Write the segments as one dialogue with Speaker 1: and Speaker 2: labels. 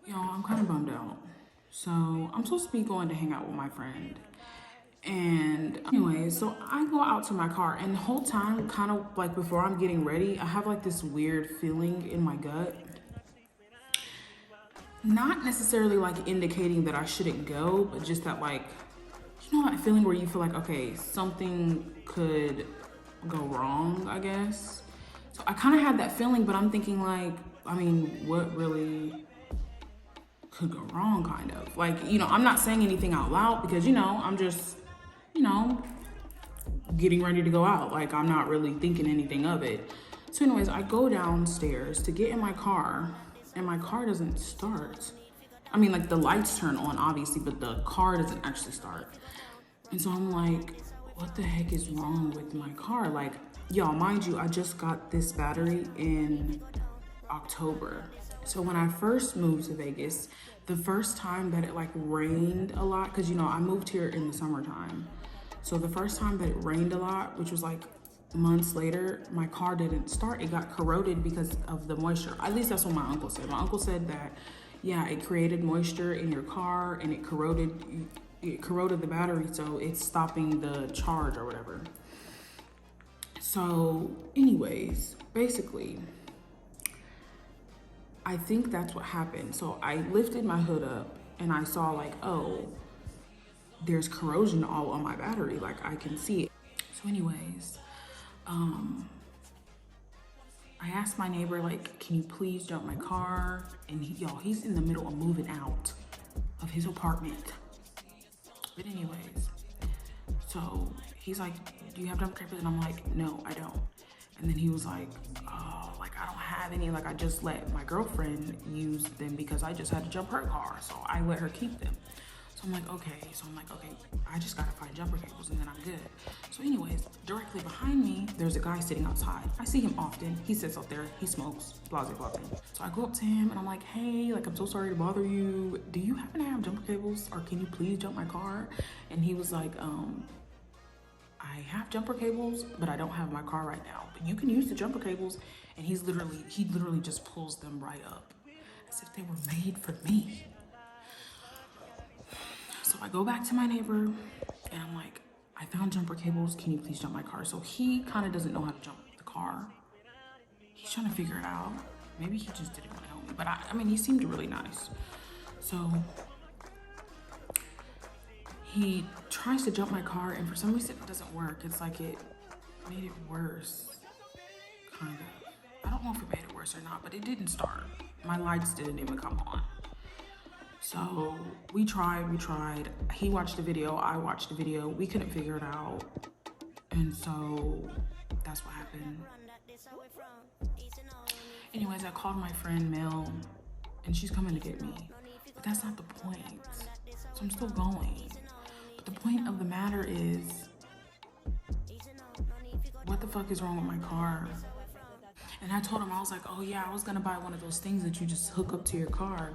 Speaker 1: Y'all, I'm kind of bummed out. So I'm supposed to be going to hang out with my friend. And anyway, so I go out to my car, and the whole time, kind of like before I'm getting ready, I have like this weird feeling in my gut. Not necessarily like indicating that I shouldn't go, but just that like, you know, that feeling where you feel like, okay, something could go wrong, I guess. So I kind of had that feeling, but I'm thinking like, I mean, what really could go wrong, kind of. Like, you know, I'm not saying anything out loud because, you know, I'm just, you know, getting ready to go out. Like, I'm not really thinking anything of it. So, anyways, I go downstairs to get in my car, and my car doesn't start. I mean, like, the lights turn on, obviously, but the car doesn't actually start. And so I'm like, what the heck is wrong with my car? Like, y'all, mind you, I just got this battery in October. So when I first moved to Vegas, the first time that it like rained a lot, because you know, I moved here in the summertime. So the first time that it rained a lot, which was like months later, my car didn't start. It got corroded because of the moisture. At least that's what my uncle said. My uncle said that, yeah, it created moisture in your car and it corroded the battery, so it's stopping the charge or whatever. So anyways, basically, I think that's what happened. So I lifted my hood up and I saw like, oh, there's corrosion all on my battery. Like I can see it. So anyways, I asked my neighbor, like, can you please jump my car? And y'all, he's in the middle of moving out of his apartment. But anyways, so he's like, do you have jumper cables? And I'm like, no, I don't. And then he was like, oh, like I don't have any. Like I just let my girlfriend use them because I just had to jump her car. So I let her keep them. So I'm like, okay. So I'm like, okay, I just gotta find jumper cables and then I'm good. So anyways, directly behind me, there's a guy sitting outside. I see him often. He sits out there, he smokes, blah, blah, blah. So I go up to him and I'm like, hey, like, I'm so sorry to bother you. Do you happen to have jumper cables or can you please jump my car? And he was like, I have jumper cables, but I don't have my car right now. But you can use the jumper cables. And he literally just pulls them right up as if they were made for me. So I go back to my neighbor and I'm like, I found jumper cables. Can you please jump my car? So he kind of doesn't know how to jump the car. He's trying to figure it out. Maybe he just didn't want to help me. But I mean, he seemed really nice. So he tries to jump my car and for some reason it doesn't work. It's like it made it worse, kind of. I don't know if it made it worse or not, but it didn't start. My lights didn't even come on. So we tried. He watched the video, I watched the video. We couldn't figure it out. And so that's what happened. Anyways, I called my friend Mel and she's coming to get me. But that's not the point. So I'm still going. But the point of the matter is, what the fuck is wrong with my car? And I told him, I was like, oh yeah, I was gonna buy one of those things that you just hook up to your car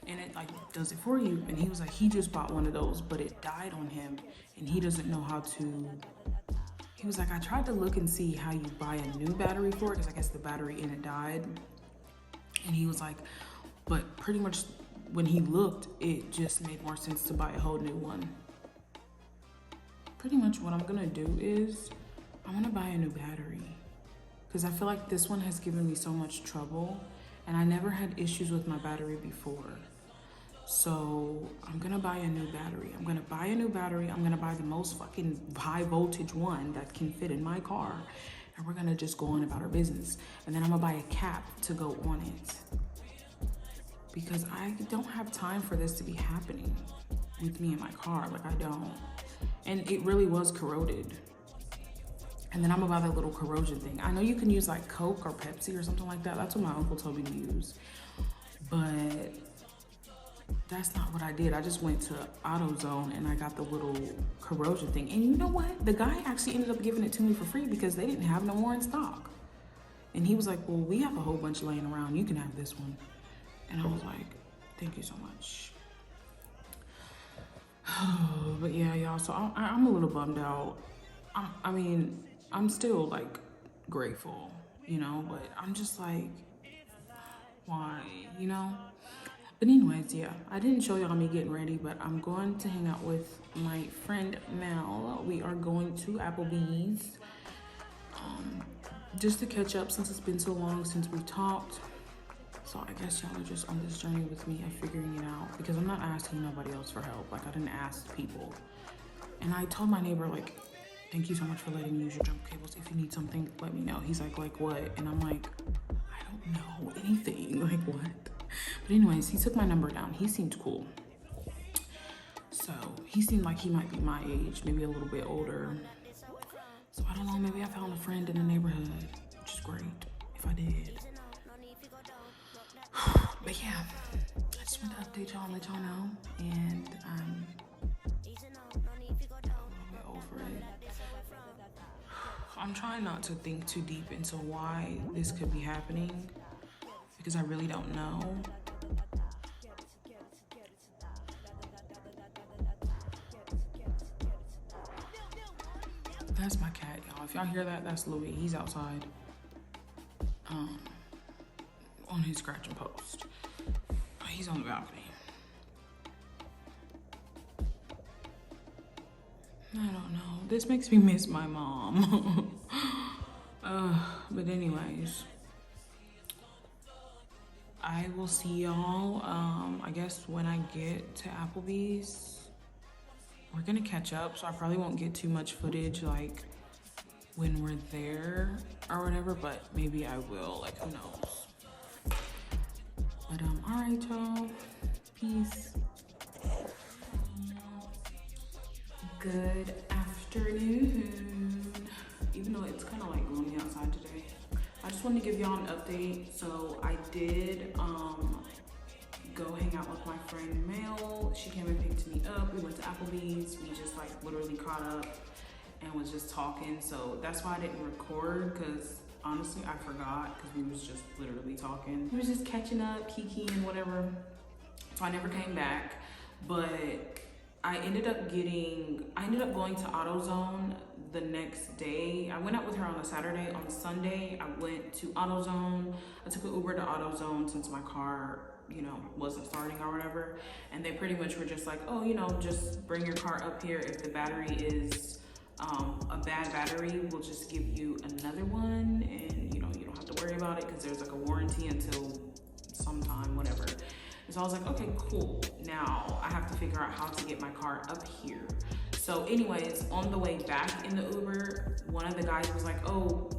Speaker 1: and it like does it for you. And he was like, he just bought one of those, but it died on him and he doesn't know how to. He was like, I tried to look and see how you buy a new battery for it, because I guess the battery in it died. And he was like, but pretty much when he looked, it just made more sense to buy a whole new one. Pretty much what I'm gonna do is, I'm gonna buy a new battery. Because I feel like this one has given me so much trouble and I never had issues with my battery before. So I'm gonna buy a new battery. I'm gonna buy the most fucking high voltage one that can fit in my car. And we're gonna just go on about our business. And then I'm gonna buy a cap to go on it. Because I don't have time for this to be happening with me in my car. Like I don't. And it really was corroded. And then I'm gonna buy that little corrosion thing. I know you can use like Coke or Pepsi or something like that. That's what my uncle told me to use. But that's not what I did. I just went to AutoZone and I got the little corrosion thing. And you know what? The guy actually ended up giving it to me for free because they didn't have no more in stock. And he was like, well, we have a whole bunch laying around. You can have this one. And I was like, thank you so much. But yeah, y'all, so I'm a little bummed out. I mean, I'm still like grateful, you know, but I'm just like, why, you know? But anyways, yeah, I didn't show y'all me getting ready, but I'm going to hang out with my friend Mel. We are going to Applebee's just to catch up since it's been so long since we've talked. So I guess y'all are just on this journey with me of figuring it out, because I'm not asking nobody else for help. Like, I didn't ask people. And I told my neighbor, like, thank you so much for letting me use your jumper cables. If you need something, let me know. He's like what? And I'm like, I don't know anything. Like, what? But anyways, he took my number down. He seemed cool. So he seemed like he might be my age, maybe a little bit older. So I don't know, maybe I found a friend in the neighborhood, which is great if I did. But yeah, I just want to update y'all and let y'all know. And I'm a little bit over it. I'm trying not to think too deep into why this could be happening, because I really don't know. That's my cat, y'all. If y'all hear that, that's Louis. He's outside on his scratching post. He's on the balcony. I don't know. This makes me miss my mom. But anyways, I will see y'all, I guess when I get to Applebee's. We're gonna catch up, so I probably won't get too much footage like when we're there or whatever, but maybe I will, like, who knows. But all right, y'all, peace. Good afternoon. Even though it's kind of like gloomy outside today, I just wanted to give y'all an update. So I did go hang out with my friend Mel. She came and picked me up. We went to Applebee's. We just like literally caught up and was just talking. So that's why I didn't record, because honestly I forgot, because we was just literally talking. We was just catching up, kikiing, whatever. So I never came back, but I ended up going to AutoZone the next day. I went out with her on a Saturday. On Sunday, I went to AutoZone. I took an Uber to AutoZone since my car, you know, wasn't starting or whatever. And they pretty much were just like, oh, you know, just bring your car up here. If the battery is a bad battery, we'll just give you another one. And, you know, you don't have to worry about it, because there's like a warranty until sometime, whatever. And so I was like, okay, cool. Now I have to figure out how to get my car up here. So anyways, on the way back in the Uber, one of the guys was like, oh,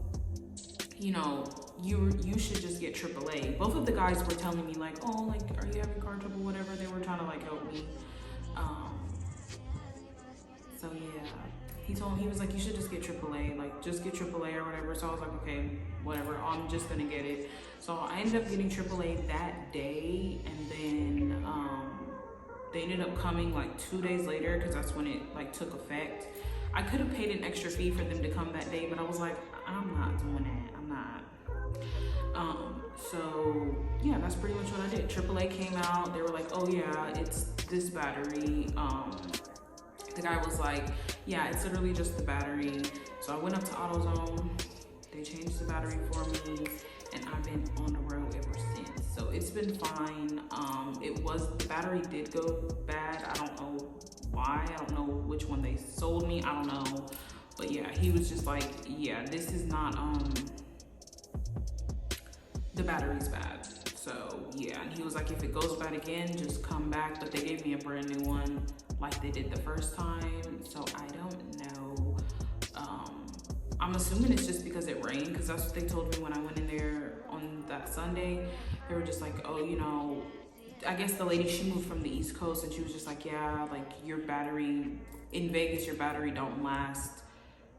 Speaker 1: you know, you should just get AAA. Both of the guys were telling me like, oh, like, are you having car trouble, whatever. They were trying to like help me. So yeah, he was like, you should just get AAA, like just get AAA or whatever. So I was like, okay, whatever, I'm just gonna get it. So I ended up getting AAA that day, and then they ended up coming like 2 days later, because that's when it like took effect. I could have paid an extra fee for them to come that day, but I was like, I'm not doing that. I'm not. So yeah, that's pretty much what I did. AAA came out. They were like, oh yeah, it's this battery. The guy was like, yeah, it's literally just the battery. So I went up to AutoZone. They changed the battery for me, and I've been on the road ever since. So it's been fine. The battery did go bad. I don't know why. I don't know which one they sold me. I don't know. But yeah, he was just like, yeah, this is not, the battery's bad. So yeah, and he was like, if it goes bad again, just come back. But they gave me a brand new one like they did the first time. So I don't know. I'm assuming it's just because it rained, because that's what they told me when I went in there on that Sunday. They were just like, oh, you know, I guess the lady, she moved from the East Coast, and she was just like, yeah, like your battery, in Vegas, your battery don't last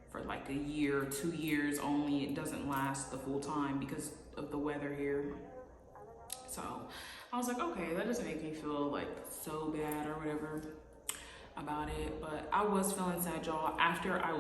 Speaker 1: for like a year, 2 years only. It doesn't last the full time because of the weather here. So I was like, okay, that doesn't make me feel like so bad or whatever about it. But I was feeling sad, y'all. After I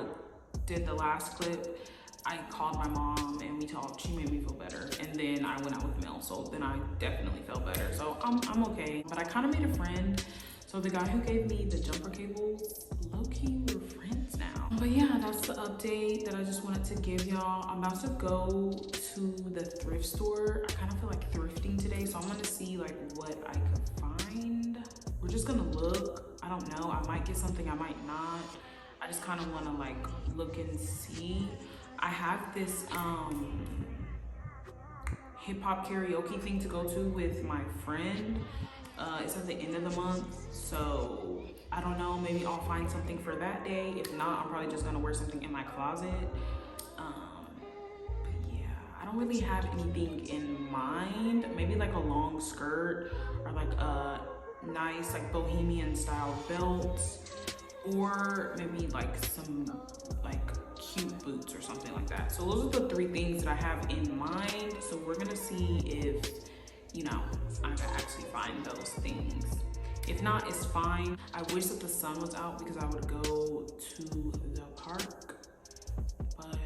Speaker 1: did the last clip, I called my mom and we talked. She made me feel better, and then I went out with Mel, so then I definitely felt better. So I'm okay. But I kind of made a friend. So the guy who gave me the jumper cables, low-key, we're friends now. But yeah, that's the update that I just wanted to give y'all. I'm about to go to the thrift store. I kind of feel like thrifting today, so I'm gonna see like what I could just gonna look. I don't know, I might get something, I might not. I just kind of want to like look and see. I have this hip hop karaoke thing to go to with my friend. It's at the end of the month, so I don't know, maybe I'll find something for that day. If not, I'm probably just gonna wear something in my closet. But yeah, I don't really have anything in mind. Maybe like a long skirt or like a nice like bohemian style belt, or maybe like some like cute boots or something like that. So those are the 3 things that I have in mind. So we're gonna see if, you know, I can actually find those things. If not, it's fine. I wish that the sun was out because I would go to the park, but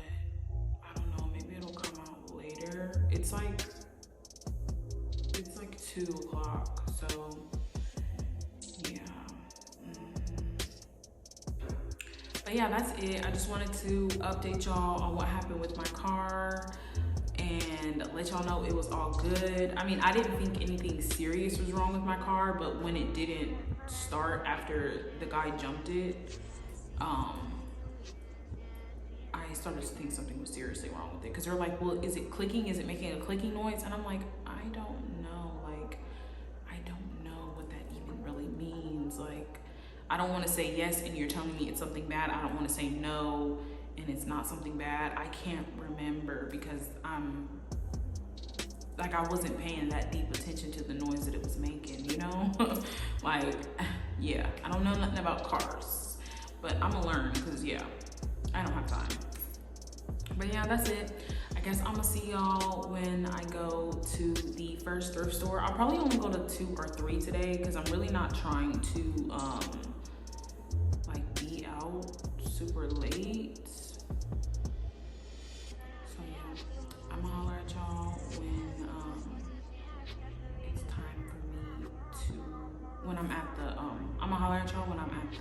Speaker 1: I don't know, maybe it'll come out later. It's like 2 o'clock, so yeah. But yeah, that's it. I just wanted to update y'all on what happened with my car and let y'all know it was all good. I mean, I didn't think anything serious was wrong with my car, but when it didn't start after the guy jumped it, I started to think something was seriously wrong with it. Because they're like, well, is it clicking? Is it making a clicking noise? And I'm like, I don't know. Like, I don't know what that even really means. Like, I don't want to say yes and you're telling me it's something bad. I don't want to say no and it's not something bad. I can't remember because I wasn't paying that deep attention to the noise that it was making, you know? Like, yeah, I don't know nothing about cars, but I'm gonna learn because, yeah, I don't have time. But yeah, that's it. I guess I'm gonna see y'all when I go to the first thrift store. I'll probably only go to 2 or 3 today because I'm really not trying to like be out super late. So yeah, I'm gonna holler at y'all when it's time for me to, when I'm at the I'm gonna holler at y'all when I'm at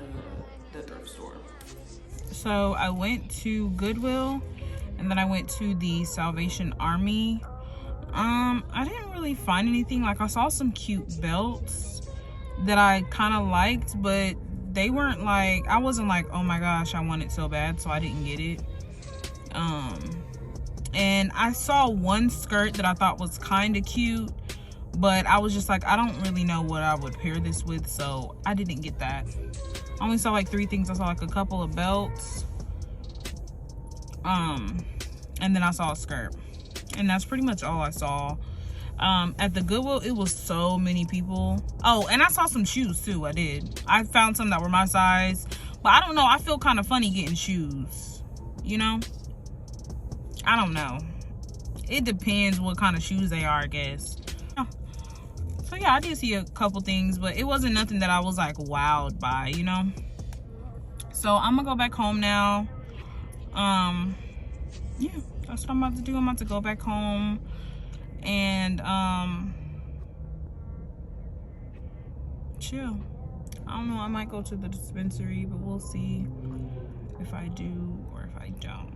Speaker 1: the thrift store. So I went to Goodwill and then I went to the Salvation Army. I didn't really find anything. Like, I saw some cute belts that I kind of liked, but they weren't like, I wasn't like, oh my gosh, I want it so bad, so I didn't get it. And I saw one skirt that I thought was kind of cute, but I was just like, I don't really know what I would pair this with, so I didn't get that. I only saw like 3 things. I saw like a couple of belts, and then I saw a skirt, and that's pretty much all I saw. At the Goodwill, it was so many people. Oh, and I saw some shoes too. I found some that were my size, but I don't know, I feel kind of funny getting shoes, you know? I don't know, it depends what kind of shoes they are, I guess. So yeah, I did see a couple things, but it wasn't nothing that I was like wowed by, you know? So I'm gonna go back home now. Yeah, that's what I'm about to do. I'm about to go back home and chill. I don't know, I might go to the dispensary, but we'll see if I do or if I don't.